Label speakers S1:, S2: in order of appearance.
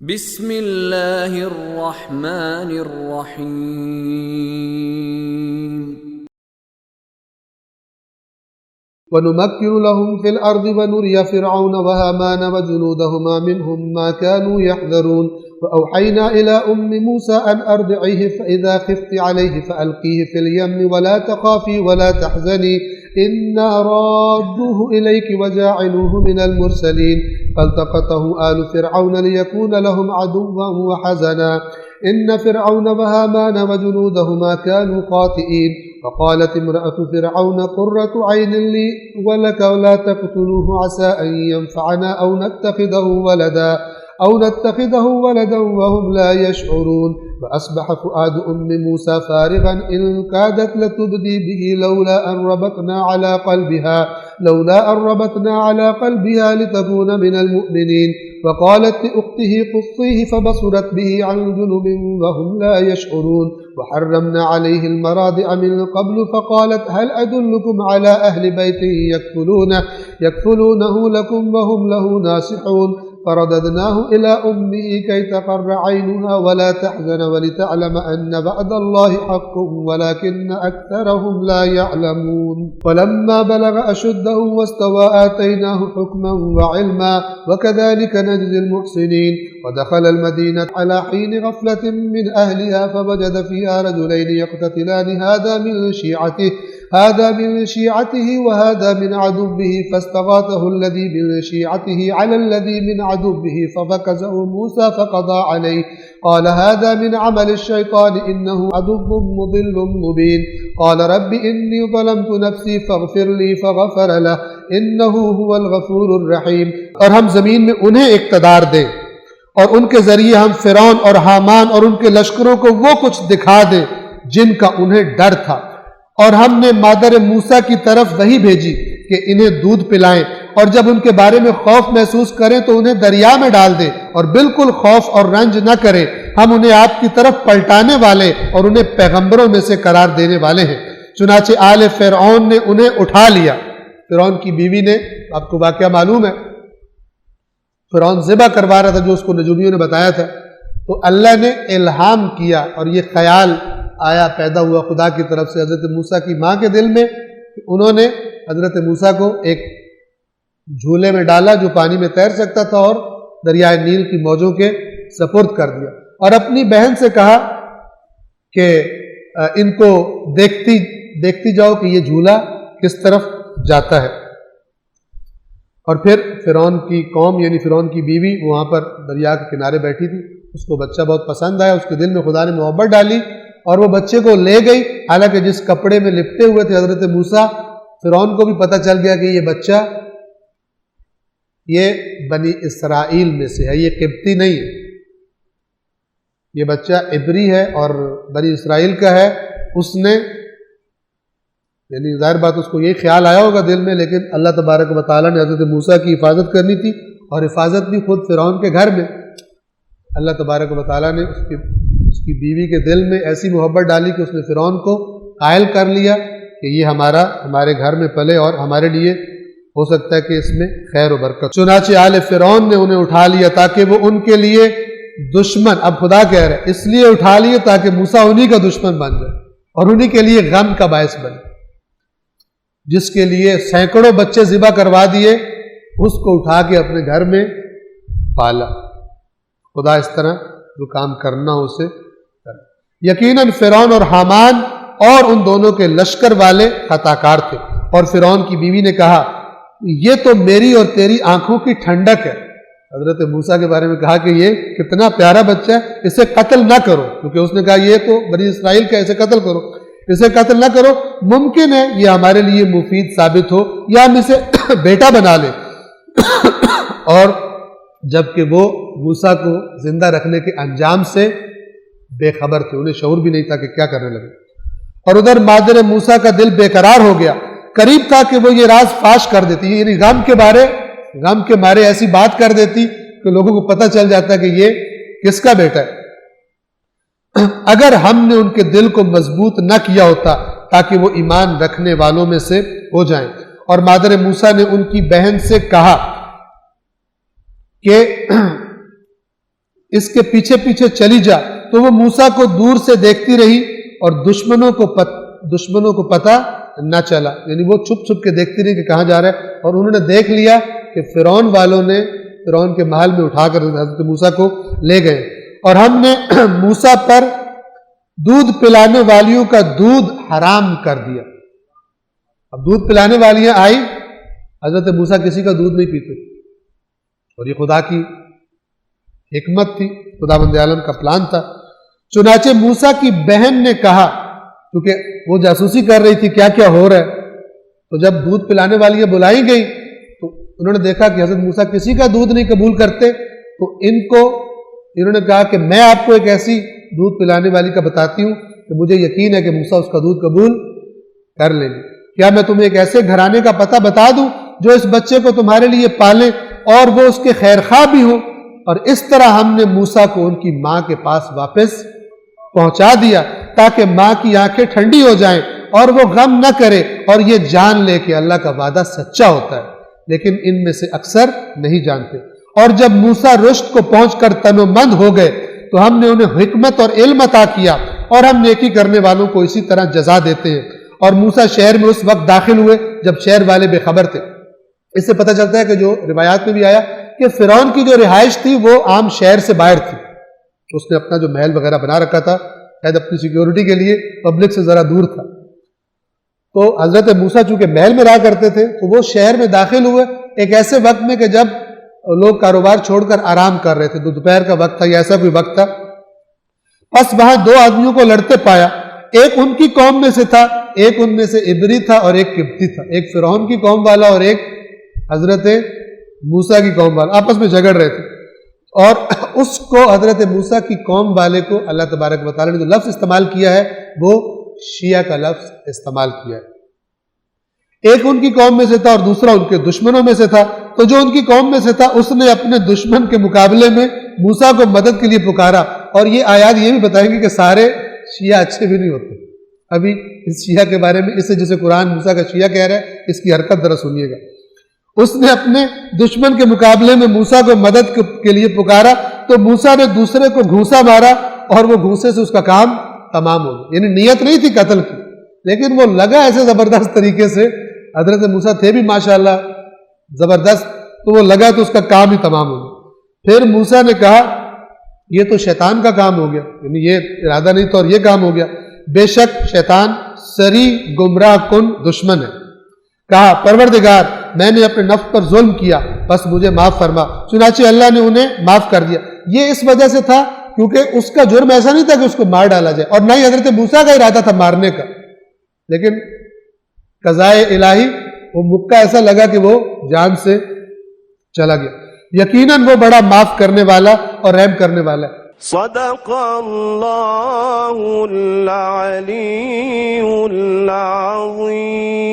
S1: بسم اللہ الرحمن الرحیم
S2: وَنُمَكِّنُ لَهُمْ فِي الْأَرْضِ وَنُرِيَ فِرْعَوْنَ وَهَامَانَ وَجُنُودَهُمَا مِنْهُمْ مَا كَانُوا يَحْذَرُونَ وَأَوْحَيْنَا إِلَىٰ أُمِّ مُوسَىٰ أَنْ أَرْضِعِيهِ فَإِذَا خِفْتِ عَلَيْهِ فَأَلْقِيهِ فِي الْيَمِّ وَلَا تَخَافِي وَلَا تَحْزَنِي إِنَّا رَادُّوهُ إِلَيْكِ وَجَاعِلُوهُ مِنَ الْمُرْسَلِينَ فَالْتَقَطَهُ آلُ فِرْعَوْنَ لِيَكُونَ لَهُمْ عَدُوًّا وَحَزَنًا إِنَّ فِرْعَوْنَ وَهَامَانَ وَجُنُودَهُمَا كَانُوا خَاطِئِينَ وقالت امرأة فرعون قرة عين لي ولك ولا تقتلوه عسى أن ينفعنا أو نتخذه ولدا وهم لا يشعرون فأصبح فؤاد أم موسى فارغا إن كادت لتبدي به لولا أن ربطنا على قلبها لتكون من المؤمنين وقالت لأخته قصيه فبصرت به عن جنب وهم لا يشعرون وحرمنا عليه المراضع من قبل فقالت هل أدلكم على أهل بيت يكفلونه لكم وهم له ناصحون فرددناه إلى أمه كي تقر عينها ولا تحزن ولتعلم أن وعد الله حق ولكن أكثرهم لا يعلمون ولما بلغ أشده واستوى آتيناه حكما وعلما وكذلك نجزي المحسنين ودخل المدينة على حين غفلة من أهلها فوجد فيها رجلين يقتتلان هذا من شيعته وهذا من عدوه فاستغاثه الذي من شيعته على الذي من عدوه ففكزه موسى فقضى عليه قال هذا من عمل الشيطان إنه عدو مضل مبين قال رب إني ظلمت نفسي فاغفر لي فغفر له إنه هو الغفور الرحيم۔
S3: اور ہم زمین میں انہیں اقتدار دیں اور ان کے ذریعے ہم فرعون اور حامان اور ان کے لشکروں کو وہ کچھ دکھا دیں جن کا انہیں ڈر تھا، اور ہم نے مادر موسیٰ کی طرف وحی بھیجی کہ انہیں دودھ پلائیں، اور جب ان کے بارے میں خوف محسوس کریں تو انہیں دریا میں ڈال دیں اور بالکل خوف اور رنج نہ کریں، ہم انہیں آپ کی طرف پلٹانے والے اور انہیں پیغمبروں میں سے قرار دینے والے ہیں۔ چنانچہ آل فرعون نے انہیں اٹھا لیا۔ فرعون کی بیوی نے، آپ کو واقعہ معلوم ہے، فرعون ذبح کروا رہا تھا جو اس کو نجومیوں نے بتایا تھا، تو اللہ نے الہام کیا اور یہ خیال آیا، پیدا ہوا خدا کی طرف سے حضرت موسیٰ کی ماں کے دل میں، انہوں نے حضرت موسیٰ کو ایک جھولے میں ڈالا جو پانی میں تیر سکتا تھا اور دریائے نیل کی موجوں کے سپرد کر دیا، اور اپنی بہن سے کہا کہ ان کو دیکھتی جاؤ کہ یہ جھولا کس طرف جاتا ہے۔ اور پھر فرعون کی قوم یعنی فرعون کی بیوی وہاں پر دریا کے کنارے بیٹھی تھی، اس کو بچہ بہت پسند آیا، اس کے دل میں خدا نے محبت ڈالی اور وہ بچے کو لے گئی، حالانکہ جس کپڑے میں لپٹے ہوئے تھے حضرت موسیٰ، فرعون کو بھی پتہ چل گیا کہ یہ بچہ یہ بنی اسرائیل میں سے ہے، یہ قبطی نہیں ہے، یہ بچہ عبری ہے اور بنی اسرائیل کا ہے۔ اس نے یعنی ظاہر بات اس کو یہی خیال آیا ہوگا دل میں، لیکن اللہ تبارک و تعالیٰ نے حضرت موسیٰ کی حفاظت کرنی تھی، اور حفاظت بھی خود فرعون کے گھر میں۔ اللہ تبارک و تعالیٰ نے اس کی بیوی کے دل میں ایسی محبت ڈالی کہ اس نے فرعون کو قائل کر لیا کہ یہ ہمارے گھر میں پلے اور ہمارے لیے ہو سکتا ہے کہ اس میں خیر و برکت۔ چنانچہ آل فرعون نے انہیں اٹھا لیا تاکہ وہ ان کے لیے دشمن، اب خدا کہہ رہے اس لیے اٹھا لیے تاکہ موسیٰ انہی کا دشمن بن جائے اور انہی کے لیے غم کا باعث بنے۔ جس کے لیے سینکڑوں بچے ذبح کروا دیے، اس کو اٹھا کے اپنے گھر میں پالا۔ خدا اس طرح جو کام کرنا ہو اسے کرنا۔ یقیناً فرعون اور حامان اور ان دونوں کے لشکر والے خطا کار تھے، اور فرعون کی بیوی نے کہا یہ تو میری اور تیری آنکھوں کی ٹھنڈک ہے۔ حضرت موسیٰ کے بارے میں کہا کہ یہ کتنا پیارا بچہ ہے، اسے قتل نہ کرو، کیونکہ اس نے کہا یہ تو بنی اسرائیل کا، اسے قتل کرو، اسے قتل نہ کرو، ممکن ہے یہ ہمارے لیے مفید ثابت ہو یا ہم اسے بیٹا بنا لیں۔ اور جبکہ وہ موسیٰ کو زندہ رکھنے کے انجام سے بے خبر تھے، انہیں شعور بھی نہیں تھا کہ کیا کرنے لگے۔ اور ادھر مادر موسیٰ کا دل بے قرار ہو گیا، قریب تھا کہ وہ یہ راز فاش کر دیتی، یعنی غم کے مارے ایسی بات کر دیتی کہ لوگوں کو پتہ چل جاتا کہ یہ کس کا بیٹا ہے۔ اگر ہم نے ان کے دل کو مضبوط نہ کیا ہوتا تاکہ وہ ایمان رکھنے والوں میں سے ہو جائیں۔ اور مادر موسیٰ نے ان کی بہن سے کہا کہ
S2: اس کے پیچھے پیچھے چلی جا، تو وہ موسیٰ کو دور سے دیکھتی رہی اور دشمنوں کو پتہ نہ چلا، یعنی وہ چھپ چھپ کے دیکھتی رہی کہ کہاں جا رہا ہے، اور انہوں نے دیکھ لیا کہ فرعون والوں نے فرعون کے محل میں اٹھا کر حضرت موسیٰ کو لے گئے، اور ہم نے موسیٰ پر دودھ پلانے والیوں کا دودھ حرام کر دیا۔ اب دودھ پلانے والیاں آئی، حضرت موسیٰ کسی کا دودھ نہیں پیتے، اور یہ خدا کی حکمت تھی، خدا بند عالم کا پلان تھا۔ چنانچہ موسیٰ کی بہن نے کہا، کیونکہ وہ جاسوسی کر رہی تھی کیا کیا ہو رہا ہے، تو جب دودھ پلانے والیاں بلائی گئی تو انہوں نے دیکھا کہ حضرت موسیٰ کسی کا دودھ نہیں قبول کرتے، تو انہوں نے کہا کہ میں آپ کو ایک ایسی دودھ پلانے والی کا بتاتی ہوں کہ مجھے یقین ہے کہ موسیٰ اس کا دودھ قبول کر لیں گے۔ کیا میں تمہیں ایک ایسے گھرانے کا پتہ بتا دوں جو اس بچے کو تمہارے لیے پالے اور وہ اس کے خیر خواہ بھی ہوں؟ اور اس طرح ہم نے موسیٰ کو ان کی ماں کے پاس واپس پہنچا دیا تاکہ ماں کی آنکھیں ٹھنڈی ہو جائیں اور وہ غم نہ کرے اور یہ جان لے کہ اللہ کا وعدہ سچا ہوتا ہے، لیکن ان میں سے اکثر نہیں جانتے۔ اور جب موسیٰ رشد کو پہنچ کر تن و مند ہو گئے تو ہم نے انہیں حکمت اور علم عطا کیا، اور ہم نیکی کرنے والوں کو اسی طرح جزا دیتے ہیں۔ اور موسیٰ شہر میں اس وقت داخل ہوئے جب شہر والے بے خبر تھے۔ اس سے پتہ چلتا ہے کہ جو روایات میں بھی آیا کہ فرعون کی جو رہائش تھی وہ عام شہر سے باہر تھی، اس نے اپنا جو محل وغیرہ بنا رکھا تھا شاید اپنی سیکیورٹی کے لیے پبلک سے ذرا دور تھا۔ تو حضرت موسیٰ چونکہ محل میں رہا کرتے تھے تو وہ شہر میں داخل ہوئے ایک ایسے وقت میں کہ جب لوگ کاروبار چھوڑ کر آرام کر رہے تھے، دوپہر کا وقت تھا یا ایسا کوئی وقت تھا۔ پس وہاں دو آدمیوں کو لڑتے پایا، ایک ان کی قوم میں سے تھا، ایک ان میں سے عبری تھا اور ایک قبطی تھا، ایک فرعون کی قوم والا اور ایک حضرت موسیٰ کی قوم والا آپس میں جھگڑ رہے تھے۔ اور اس کو حضرت موسیٰ کی قوم والے کو اللہ تبارک و تعالیٰ نے جو لفظ استعمال کیا ہے وہ شیعہ کا لفظ استعمال کیا ہے۔ ایک ان کی قوم میں سے تھا اور دوسرا ان کے دشمنوں میں سے تھا، تو جو ان کی قوم میں سے تھا اس نے اپنے دشمن کے مقابلے میں موسیٰ کو مدد کے لیے پکارا۔ اور یہ آیات یہ بھی بتائیں گے کہ سارے شیعہ اچھے بھی نہیں ہوتے۔ ابھی اس شیعہ کے بارے میں، اس سے جسے قرآن موسیٰ کا شیعہ کہہ رہا ہے، اس کی حرکت ذرا سنیے گا۔ اس نے اپنے دشمن کے مقابلے میں موسیٰ کو مدد کے لیے پکارا تو موسیٰ نے دوسرے کو گھونسا مارا اور وہ گھونسے سے اس کا کام تمام ہو گیا، یعنی نیت نہیں تھی قتل کی، لیکن وہ لگا ایسے زبردست طریقے سے، حضرت موسیٰ تھے بھی ماشاءاللہ زبردست، تو وہ لگا تو اس کا کام ہی تمام ہو گیا۔ پھر موسیٰ نے کہا یہ تو شیطان کا کام ہو گیا، یعنی یہ ارادہ نہیں تھا اور یہ کام ہو گیا، بے شک شیطان سری گمراہ کن دشمن ہے۔ کہا پروردگار میں نے اپنے نفس پر ظلم کیا، بس مجھے معاف فرما، چنانچہ اللہ نے انہیں معاف کر دیا۔ یہ اس وجہ سے تھا کیونکہ اس کا جرم ایسا نہیں تھا کہ اس کو مار ڈالا جائے، اور نہ ہی حضرت موسیٰ کا ارادہ تھا مارنے کا، لیکن قضائے الہی وہ مکہ ایسا لگا کہ وہ جان سے چلا گیا۔ یقیناً وہ بڑا معاف کرنے والا اور رحم کرنے والا ہے۔
S4: صدق اللہ العلی العظیم۔